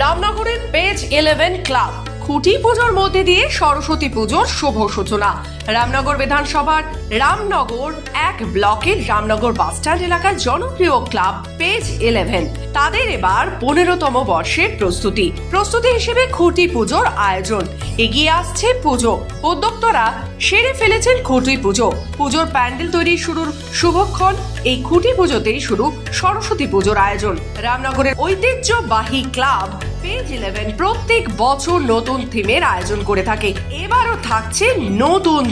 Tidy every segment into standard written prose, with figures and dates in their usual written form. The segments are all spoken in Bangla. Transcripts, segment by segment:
রামনগরের পেজ 11 ক্লাব খুঁটি পুজোর মধ্যে দিয়ে সরস্বতী পুজোর শুভ সূচনা। রামনগর বিধানসভার রামনগর এক ব্লকের রামনগর বাসস্ট্যান্ড এলাকার জনপ্রিয় ক্লাব পেজ 11 তাদের এবার 15তম বর্ষের প্রস্তুতি হিসেবে খুঁটি পুজোর আয়োজন। এগিয়ে আসছে পুজো, উদ্যোক্তারা সেরে ফেলেছেন খুঁটি পুজোর প্যান্ডেল তৈরি শুরুর শুভক্ষণ। এই খুঁটি পুজোতেই শুরু সরস্বতী পুজোর আয়োজন। রামনগরের ঐতিহ্যবাহী ক্লাব পেজ 11 প্রত্যেক বছর নতুন থিমের আয়োজন করে থাকে। এবারও থাকছে নতুন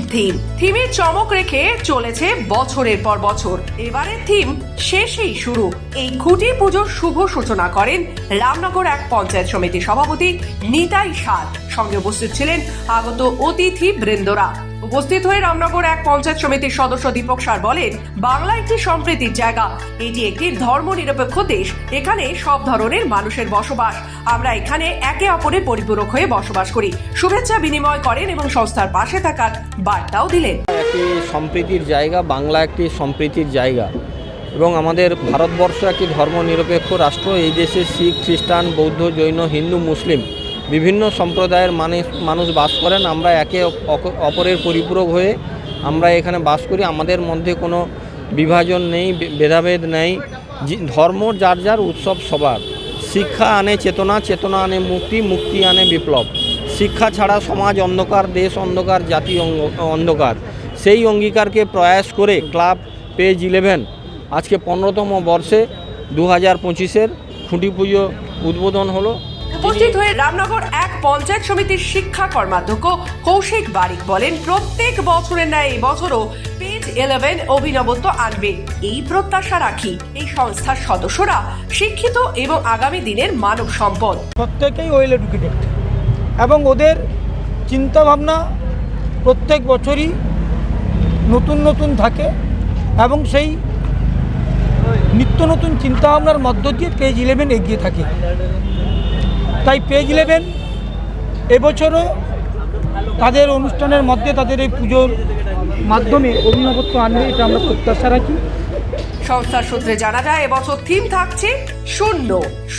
থিমের চমক রেখে চলেছে বছরের পর বছর। এবারের থিম শেষেই শুরু। এই খুঁটি পুজোর শুভ সূচনা করেন রামনগর এক পঞ্চায়েত সমিতির সভাপতি নিতাই সাদ। সঙ্গে উপস্থিত ছিলেন আগত অতিথি বৃন্দরা। উপস্থিত হয়ে রামনগর এক পঞ্চায়েত সমিতির সদস্য দীপক সার বলেন, বাংলা একটি সম্প্রীতির জায়গা, এটি একটি ধর্মনিরপেক্ষ দেশ। এখানে সব ধরনের মানুষের বসবাস। আমরা এখানে একে অপরের পরিপূরক হয়ে বসবাস করি। শুভেচ্ছা বিনিময় করেন এবং সংস্থার পাশে থাকার বার্তাও দিলেন। একটি সম্প্রীতির জায়গা, বাংলা একটি সম্প্রীতির জায়গা এবং আমাদের ভারতবর্ষ একটি ধর্মনিরপেক্ষ রাষ্ট্র। এই দেশে শিখ, খ্রিস্টান, বৌদ্ধ, জৈন, হিন্দু, মুসলিম বিভিন্ন সম্প্রদায়ের মানুষ বাস করেন। আমরা একে অপরের পরিপূরক হয়ে আমরা এখানে বাস করি। আমাদের মধ্যে কোনো বিভাজন নেই, ভেদাভেদ নেই। ধর্ম যার যার, উৎসব সবার। শিক্ষা আনে চেতনা, চেতনা আনে মুক্তি, মুক্তি আনে বিপ্লব। শিক্ষা ছাড়া সমাজ অন্ধকার, দেশ অন্ধকার, জাতি অন্ধকার। সেই অঙ্গীকারকে প্রয়াস করে ক্লাব পেজ 11 আজকে 15তম বর্ষে 2025-এর খুঁটি পুজো উদ্বোধন হলো। উপস্থিত হয়ে রামনগর এক পঞ্চায়েত সমিতির শিক্ষা কর্মাধ্যক্ষ কৌশিক বারিক বলেন, প্রত্যেক বছরের ন্যায় এই বছরও পেজ 11 অভিনবত্ব আনবে এই প্রত্যাশা রাখি। এই সংস্থার সদস্যরা শিক্ষিত এবং আগামী দিনের মানব সম্পদ। প্রত্যেকেই ওয়েল এডুকেটেড এবং ওদের চিন্তাভাবনা প্রত্যেক বছরই নতুন নতুন থাকে এবং সেই নিত্য নতুন চিন্তাভাবনার মধ্য দিয়ে পেজ 11 এগিয়ে থাকে। তাই পেজ 11 এবছরও তাদের অনুষ্ঠানের মধ্যে তাদের এই পুজোর মাধ্যমে অভিনবত্ব আনবে, এটা আমরা প্রত্যাশা রাখি। সংস্থার সূত্রে জানা যায়, এবছর থিম থাকছে শূন্য।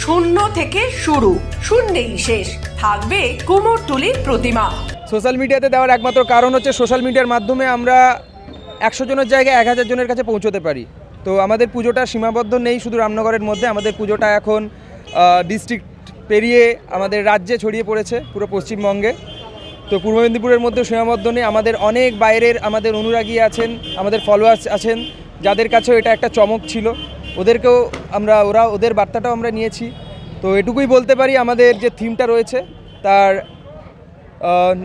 শূন্য থেকে শুরু, শূন্যেই শেষ। থাকবে কুমোরটুলির প্রতিমা। সোশ্যাল মিডিয়াতে দেওয়ার একমাত্র কারণ হচ্ছে সোশ্যাল মিডিয়ার মাধ্যমে আমরা 100 জনের জায়গায় 1000 জনের কাছে পৌঁছতে পারি। তো আমাদের পুজোটা সীমাবদ্ধ নেই শুধু রামনগরের মধ্যে, আমাদের পুজোটা এখন ডিস্ট্রিক্ট পেরিয়ে আমাদের রাজ্যে ছড়িয়ে পড়েছে, পুরো পশ্চিমবঙ্গে। তো পূর্ব মেদিনীপুরের মধ্যে সীমাবদ্ধ নেই, আমাদের অনেক বাইরের আমাদের অনুরাগী আছেন, আমাদের ফলোয়ার্স আছেন, যাদের কাছেও এটা একটা চমক ছিল। ওদেরকেও ওদের বার্তাটাও আমরা নিয়েছি। তো এটুকুই বলতে পারি, আমাদের যে থিমটা রয়েছে তার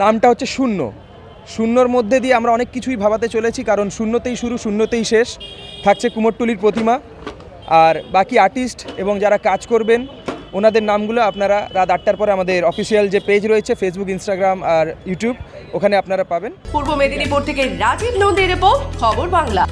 নামটা হচ্ছে শূন্য। শূন্যর মধ্যে দিয়ে আমরা অনেক কিছুই ভাবাতে চলেছি, কারণ শূন্যতেই শুরু, শূন্যতেই শেষ। থাকছে কুমোরটুলির প্রতিমা, আর বাকি আর্টিস্ট এবং যারা কাজ করবেন ওনাদের নামগুলো আপনারা রাত 8টার পরে আমাদের অফিসিয়াল যে পেজ রয়েছে ফেসবুক, ইনস্টাগ্রাম আর ইউটিউব, ওখানে আপনারা পাবেন। পূর্ব মেদিনীপুর থেকে রাজীব নন্দীর রিপোর্ট, খবর বাংলা।